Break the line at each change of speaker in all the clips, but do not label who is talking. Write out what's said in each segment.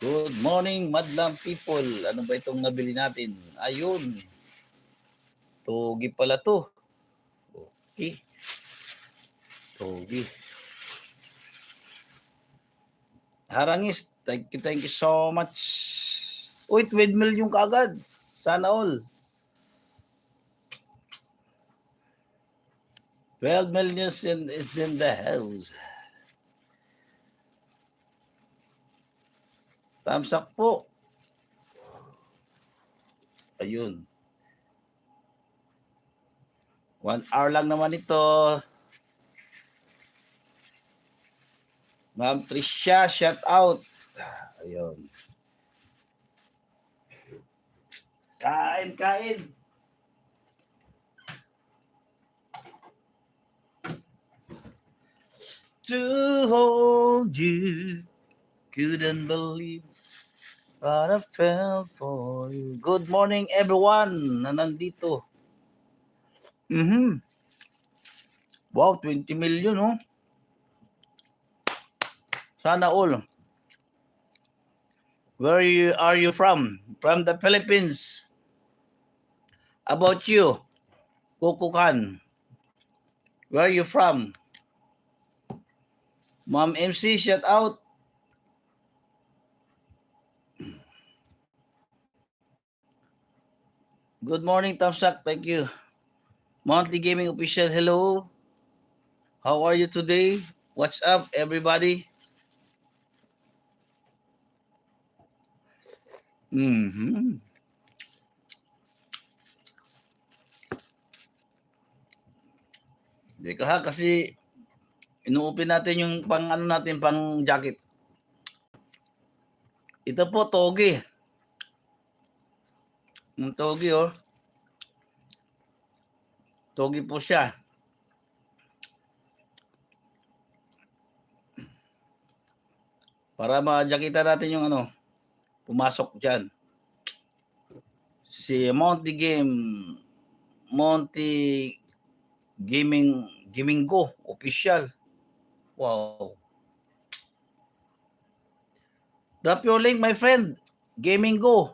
Good morning, madlang people. Ano ba itong nabili natin? Ayun. Togi pala to. Okay. Togi. Harangis, thank you so much. Uy, 12 million kaagad. Sana all. 12 million is in the house. Thumbs up po. Ayun. 1 hour lang naman ito. Ma'am Tricia, shout out. Ayun. Kain. To hold you, couldn't believe what I felt for you. Good morning everyone na nandito. Wow, 20 million oh. Sana all. Where are you from? From the Philippines. About you, Kukukan. Where are you from? Mom MC, shout out. Good morning, Tamsak. Thank you. Monthly Gaming Official, hello. How are you today? What's up, everybody? Hindi ka ha, kasi inuupin natin yung pang ano natin, pang jacket. Ito po, togi. Yung togi oh. Togi po siya. Para ma-jakita natin yung ano, pumasok dyan. Si Monty Gaming Go official. Wow. Drop your link, my friend. Gaming Go.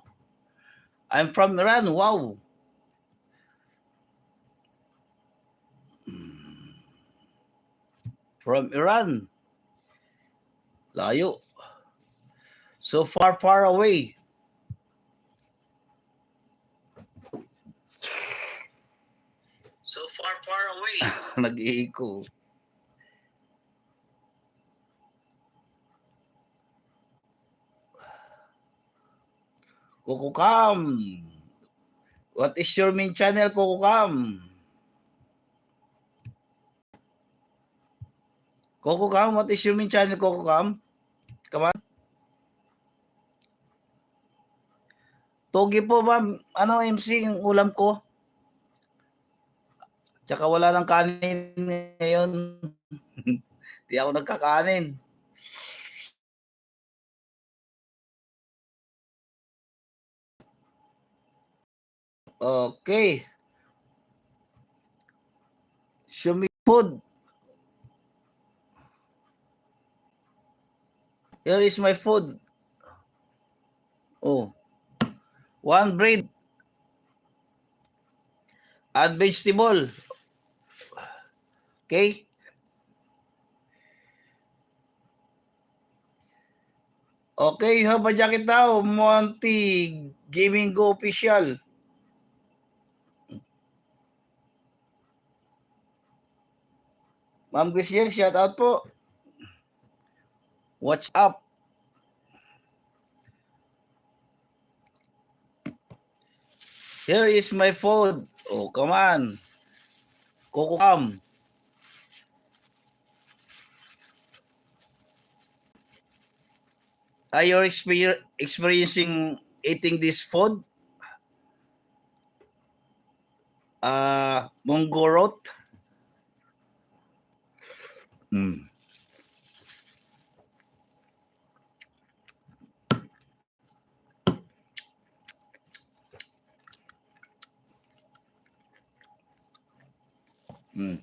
I'm from Iran. Wow. From Iran. Layo. So far away. So far away. Nag-iiko. Kukukam. What is your main channel, Kukukam? Kukukam, what is your main channel, Kukukam? Come on. Togi po ba? Ano, MC, yung ulam ko? Tsaka wala ng kanin ngayon. Di ako nagkakanin. Okay. Show me food. Here is my food. Oh. One bread. And vegetable. Okay. Okay, you have a jacket now. Monty Gaming Go official. Ma'am Graciel, shout out po. What's up? Here is my food. Oh, come on. Kukukam. Are you experiencing eating this food? Mongorot. Mm. Mm.